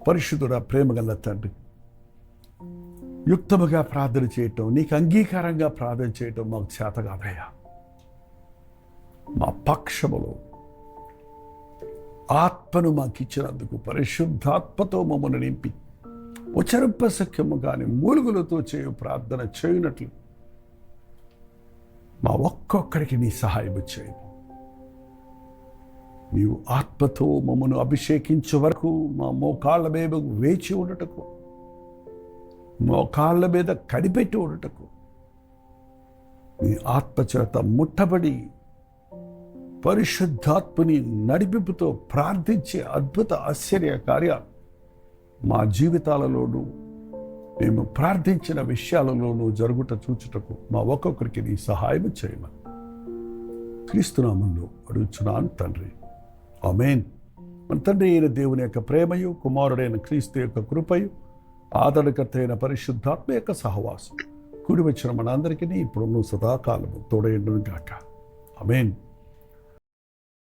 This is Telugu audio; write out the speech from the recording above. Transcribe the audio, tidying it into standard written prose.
పరిశుద్ధుడ, ప్రేమగల తండ్రి, యుక్తముగా ప్రార్థన చేయటం, నీకు అంగీకారంగా ప్రార్థన చేయటం మాకు చేత కాదయ్యా. మా పక్షములో ఆత్మను మాకు ఇచ్చినందుకు పరిశుద్ధాత్మతో మమ్మల్ని నింపి ఉచరింపశక్యము కానీ మూలుగులతో చేయు ప్రార్థన చేయునట్లు మా ఒక్కొక్కరికి నీ సహాయం చేయము. నీవు ఆత్మతో మమ్మను అభిషేకించే వరకు మా మోకాళ్ళ మీద వేచి ఉండటకు, మోకాళ్ళ మీద కనిపెట్టి ఉండటకు, నీ ఆత్మచేత ముట్టబడి పరిశుద్ధాత్మని నడిపింపుతో ప్రార్థించే అద్భుత ఆశ్చర్య కార్యాలు మా జీవితాలలోనూ మేము ప్రార్థించిన విషయాలలోనూ జరుగుట చూచుటకు మా ఒక్కొక్కరికి నీ సహాయం చేయమని క్రీస్తునామంలో అడుగుచున్నాను తండ్రి, ఆమేన్. మన తండ్రి అయిన దేవుని యొక్క ప్రేమయు, కుమారుడైన క్రీస్తు యొక్క కృపయు, ఆదరణకర్త అయిన పరిశుద్ధాత్మ యొక్క సహవాసం కూడి వచ్చిన మనందరికీ ఇప్పుడు సదాకాలము తోడైండును గాక. ఆమేన్.